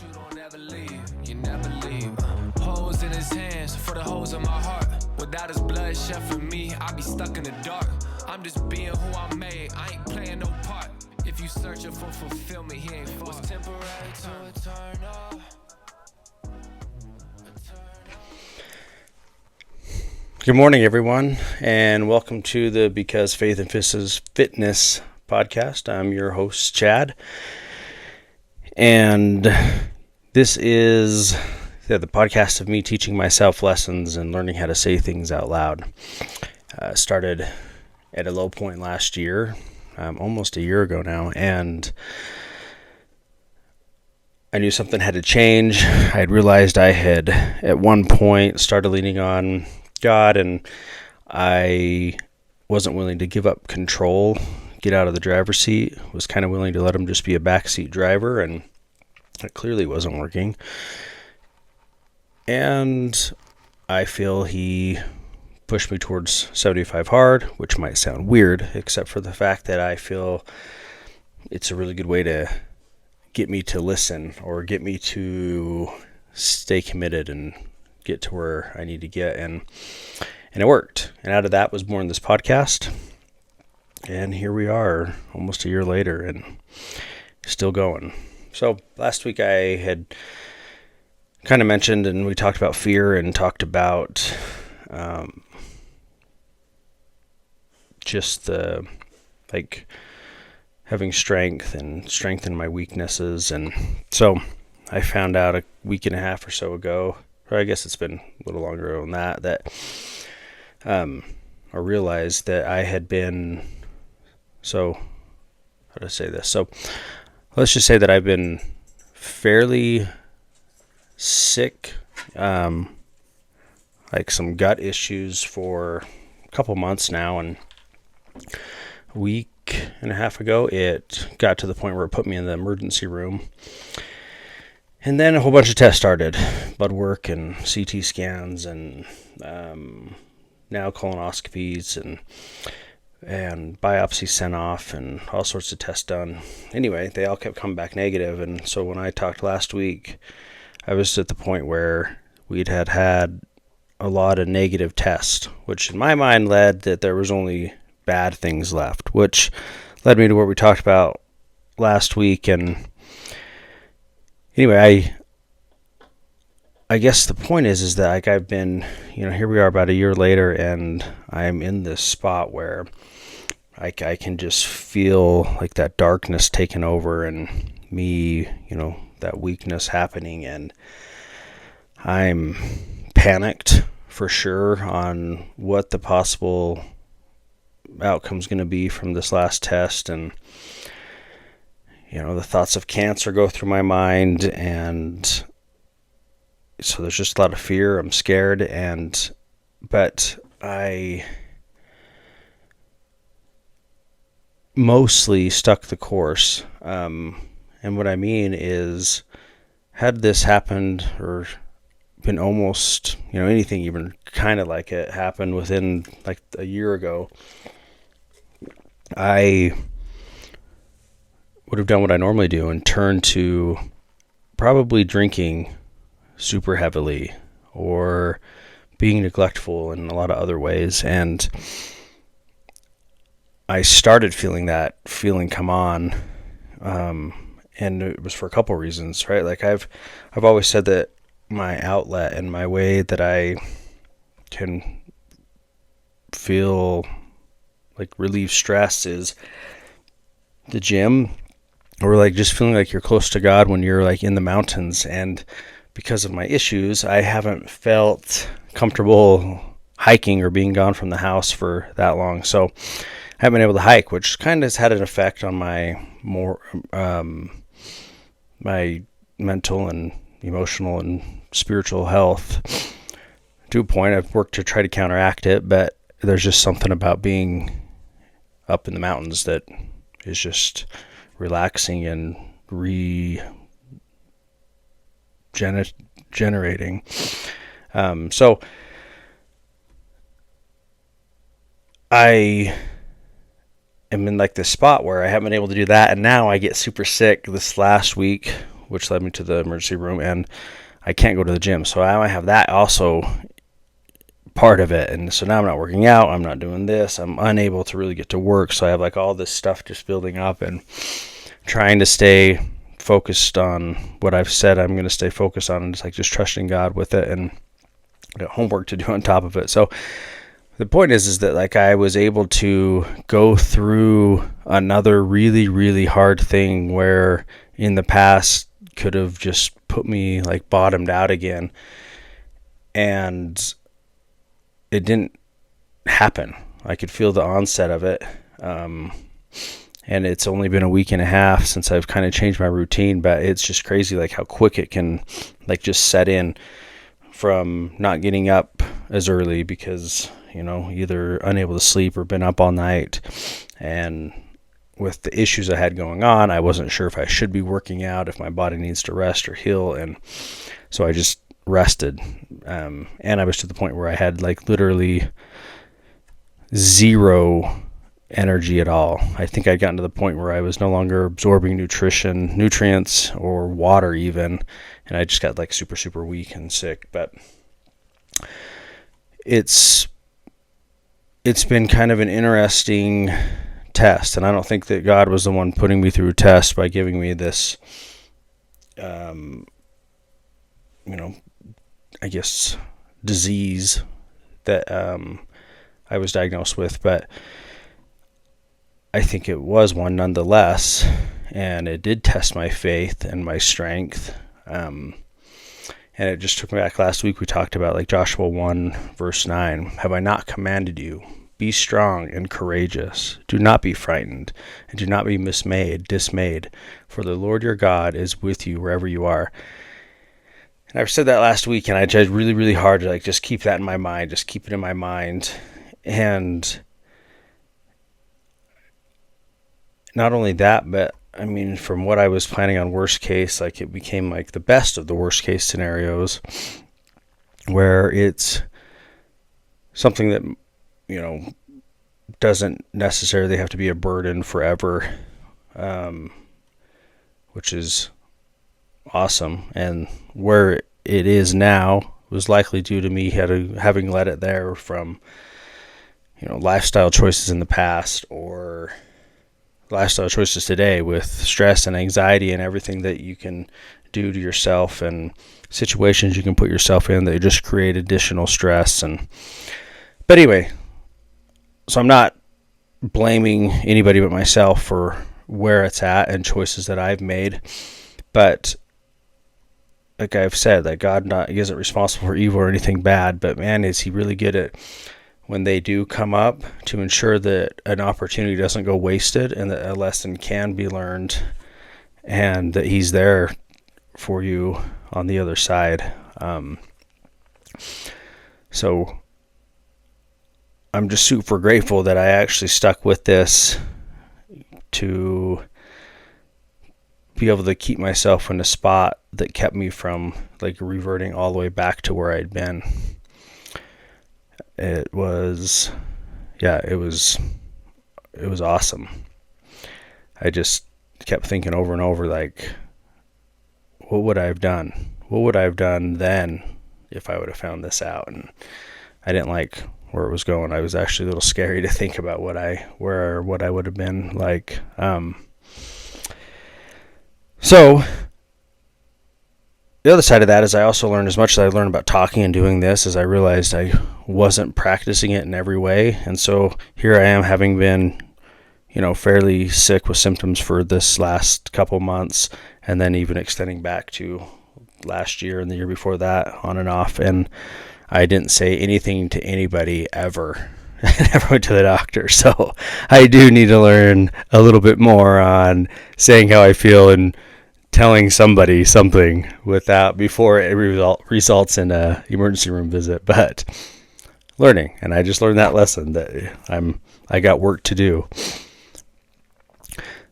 you don't ever leave, you never leave. Holes in his hands for the holes in my heart. Without his blood shed for me, I'd be stuck in the dark. I'm just being who I'm made, I ain't playing no part. If you searching for fulfillment, he ain't far. It's temporary to eternal. Good morning, everyone, and welcome to the Because Faith and Fitness podcast. I'm your host, Chad, and this is the podcast of me teaching myself lessons and learning how to say things out loud. Started at a low point last year, almost a year ago now, and I knew something had to change. I had realized I had, at one point, started leaning on God, and I wasn't willing to give up control, get out of the driver's seat, was kind of willing to let him just be a backseat driver, and it clearly wasn't working. And I feel he pushed me towards 75 hard, which might sound weird, except for the fact that I feel it's a really good way to get me to listen or get me to stay committed and get to where I need to get, and it worked. And out of that was born this podcast, and here we are almost a year later and still going. So last week I had kind of mentioned, and we talked about fear and talked about just the having strength and strengthen my weaknesses. And so I found out a week and a half or so ago, or I guess it's been a little longer than that I realized that I had been, so how do I say this? So let's just say that I've been fairly sick, like some gut issues for a couple months now, and a week and a half ago it got to the point where it put me in the emergency room. And then a whole bunch of tests started, blood work and CT scans and now colonoscopies and biopsies sent off and all sorts of tests done. Anyway, they all kept coming back negative. And so when I talked last week, I was at the point where we'd had a lot of negative tests, which in my mind led that there was only bad things left, which led me to what we talked about last week. And anyway, I guess the point is that like I've been, here we are about a year later, and I'm in this spot where I can just feel like that darkness taking over and me, that weakness happening, and I'm panicked for sure on what the possible outcome's going to be from this last test. And the thoughts of cancer go through my mind, and so there's just a lot of fear. I'm scared, but I mostly stuck the course. And what I mean is, had this happened or been almost, anything even kind of like it happened within like a year ago, I would have done what I normally do and turned to probably drinking super heavily or being neglectful in a lot of other ways. And I started feeling that feeling come on, and it was for a couple reasons, right? Like I've always said that my outlet and my way that I can feel like relieve stress is the gym, or like just feeling like you're close to God when you're like in the mountains. And because of my issues, I haven't felt comfortable hiking or being gone from the house for that long. So I haven't been able to hike, which kind of has had an effect on my my mental and emotional and spiritual health. To a point, I've worked to try to counteract it, but there's just something about being up in the mountains that is just relaxing and regenerating. So I am in like this spot where I haven't been able to do that, and now I get super sick. This last week which led me to the emergency room, and I can't go to the gym. So I have that also part of it. And so now I'm not working out. I'm not doing this. I'm unable to really get to work. So I have like all this stuff just building up, and trying to stay focused on what I've said I'm going to stay focused on, and just trusting God with it, and homework to do on top of it. So the point is that like I was able to go through another really, really hard thing where in the past could have just put me like bottomed out again, and it didn't happen. I could feel the onset of it. And it's only been a week and a half since I've kind of changed my routine, but it's just crazy like how quick it can like just set in from not getting up as early because, either unable to sleep or been up all night. And with the issues I had going on, I wasn't sure if I should be working out, if my body needs to rest or heal. And so I just rested. And I was to the point where I had like literally zero energy at all. I think I'd gotten to the point where I was no longer absorbing nutrients or water even, and I just got like super, super weak and sick. But it's been kind of an interesting test, and I don't think that God was the one putting me through a test by giving me this I guess disease that I was diagnosed with, but I think it was one nonetheless, and it did test my faith and my strength. And it just took me back last week. We talked about like Joshua 1 verse 9. Have I not commanded you? Be strong and courageous. Do not be frightened, and do not be dismayed, for the Lord your God is with you wherever you are. And I've said that last week, and I tried really, really hard to like just keep that in my mind, just keep it in my mind. And not only that, but I mean, from what I was planning on worst case, like it became like the best of the worst case scenarios, where it's something that, doesn't necessarily have to be a burden forever, which is awesome. And where it is now was likely due to me having let it there from, lifestyle choices in the past, or lifestyle choices today with stress and anxiety and everything that you can do to yourself and situations you can put yourself in that just create additional stress. But anyway, so I'm not blaming anybody but myself for where it's at and choices that I've made. But like I've said, that God he isn't responsible for evil or anything bad, but man, is he really good at when they do come up to ensure that an opportunity doesn't go wasted and that a lesson can be learned and that he's there for you on the other side. So I'm just super grateful that I actually stuck with this to be able to keep myself in a spot that kept me from like reverting all the way back to where I'd been. It was awesome. I just kept thinking over and over, like, what would I have done? What would I have done then if I would have found this out? And I didn't like where it was going. I was actually a little scary to think about what I would have been like. So the other side of that is I also learned, as much as I learned about talking and doing this, as I realized I wasn't practicing it in every way. And so here I am, having been, fairly sick with symptoms for this last couple months, and then even extending back to last year and the year before that, on and off. And I didn't say anything to anybody ever. I never went to the doctor. So I do need to learn a little bit more on saying how I feel and telling somebody something before it results in a emergency room visit. But learning, and I just learned that lesson that I got work to do.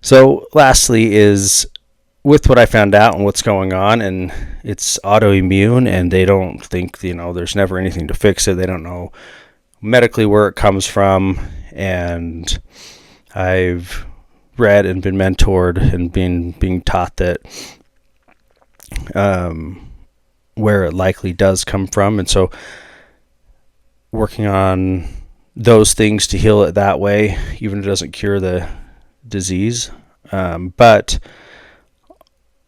So lastly is with what I found out and what's going on, and it's autoimmune, and they don't think, there's never anything to fix it. They don't know medically where it comes from. And I've read and been mentored and being taught that where it likely does come from. And so working on those things to heal it that way, even if it doesn't cure the disease. But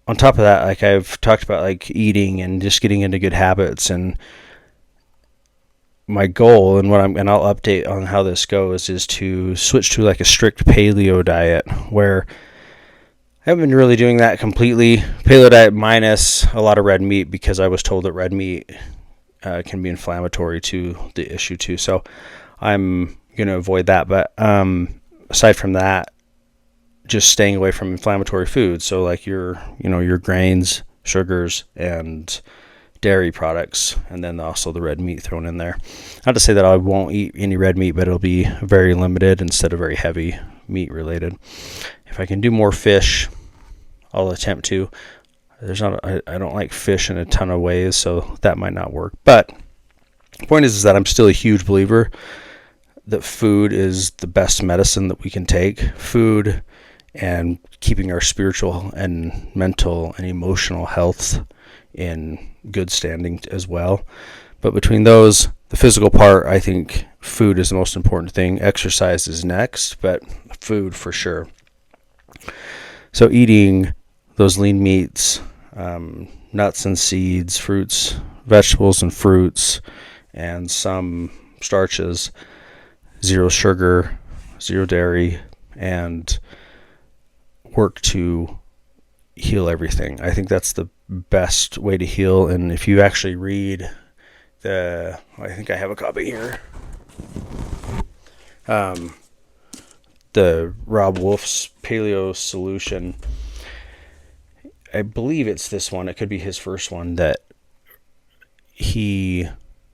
on top of that, like I've talked about, like eating and just getting into good habits, and my goal and I'll update on how this goes, is to switch to like a strict paleo diet, where I haven't been really doing that completely. Paleo diet minus a lot of red meat, because I was told that red meat can be inflammatory to the issue too. So I'm going to avoid that. But aside from that, just staying away from inflammatory foods. So like your grains, sugars, and dairy products, and then also the red meat thrown in there. Not to say that I won't eat any red meat, but it'll be very limited instead of very heavy meat related. If I can do more fish, I'll attempt to. I don't like fish in a ton of ways, so that might not work. But the point is that I'm still a huge believer that food is the best medicine that we can take. Food and keeping our spiritual and mental and emotional health in good standing as well. But between those, the physical part, I think food is the most important thing. Exercise is next, but food for sure. So eating those lean meats, nuts and seeds, fruits, vegetables and fruits, and some starches, zero sugar, zero dairy, and work to heal everything. I think that's the best way to heal. And if you actually read I think I have a copy here, the Rob Wolf's Paleo Solution, I believe it's this one, it could be his first one, that he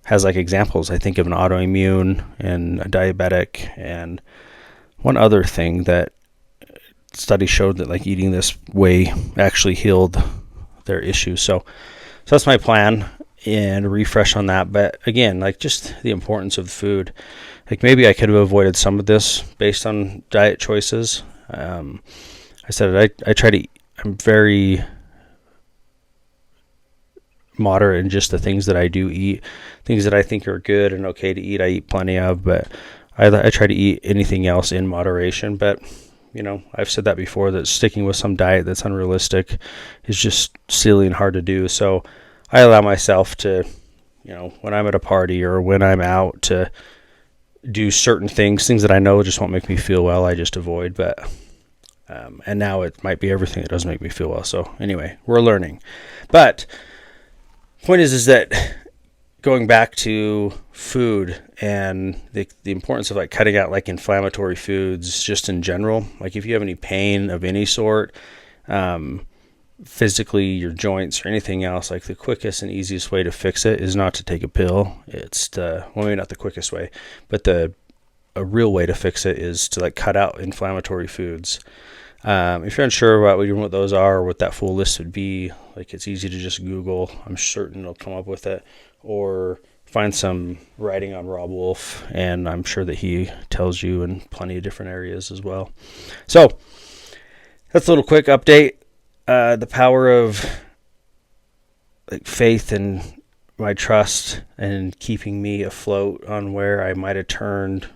has like examples, I think, of an autoimmune and a diabetic and one other thing that studies showed that like eating this way actually healed their issues. So that's my plan, and a refresh on that. But again, like just the importance of the food. Like maybe I could have avoided some of this based on diet choices. I said I'm very moderate in just the things that I do eat. Things that I think are good and okay to eat, I eat plenty of, but I try to eat anything else in moderation. But I've said that before, that sticking with some diet that's unrealistic is just silly and hard to do. So I allow myself to, when I'm at a party or when I'm out, to do certain things that I know just won't make me feel well, I just avoid. But and now it might be everything that doesn't make me feel well. So anyway, we're learning. But point is that going back to food and the importance of like cutting out like inflammatory foods just in general. Like if you have any pain of any sort, physically, your joints or anything else, like the quickest and easiest way to fix it is not to take a pill. It's maybe not the quickest way, but a real way to fix it is to like cut out inflammatory foods. If you're unsure about what those are or what that full list would be, like it's easy to just Google. I'm certain it'll come up with it, or find some writing on Rob Wolf, and I'm sure that he tells you in plenty of different areas as well. So that's a little quick update. The power of like faith and my trust and keeping me afloat on where I might have turned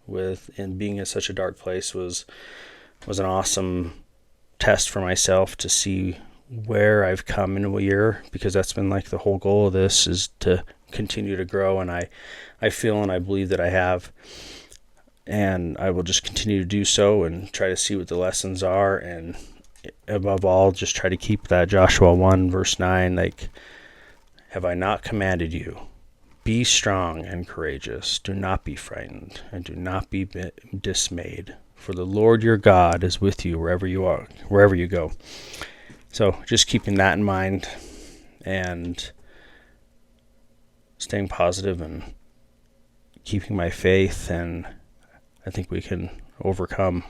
with, and being in such a dark place was an awesome test for myself to see where I've come in a year, because that's been like the whole goal of this, is to continue to grow, and I feel and I believe that I have, and I will just continue to do so and try to see what the lessons are, and above all just try to keep that Joshua 1 verse 9, like, have I not commanded you, be strong and courageous, do not be frightened and do not be dismayed, for the Lord your God is with you wherever you go. So just keeping that in mind and staying positive and keeping my faith, and I think we can overcome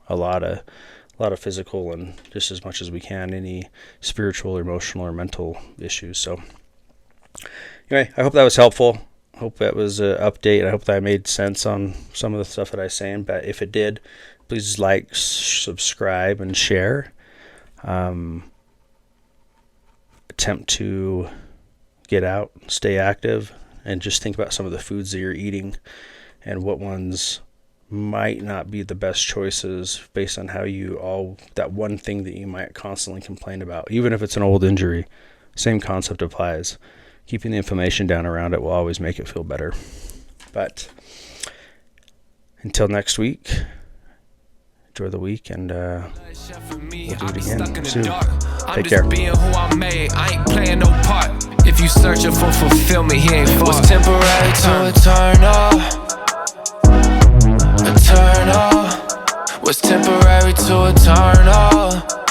a lot of physical and just as much as we can any spiritual, emotional, or mental issues. So anyway, I hope that was helpful. I hope that was an update. I hope that I made sense on some of the stuff that I was saying. But if it did, please like, subscribe, and share. attempt to get out, stay active, and just think about some of the foods that you're eating and what ones might not be the best choices based on how that one thing that you might constantly complain about. Even if it's an old injury, same concept applies. Keeping the inflammation down around it will always make it feel better. But until next week, enjoy the week, and we'll do it again soon. Take care. Being who I made, I ain't playing no part. If you searching for fulfillment, he ain't far. What's temporary to eternal? Eternal. What's temporary to eternal?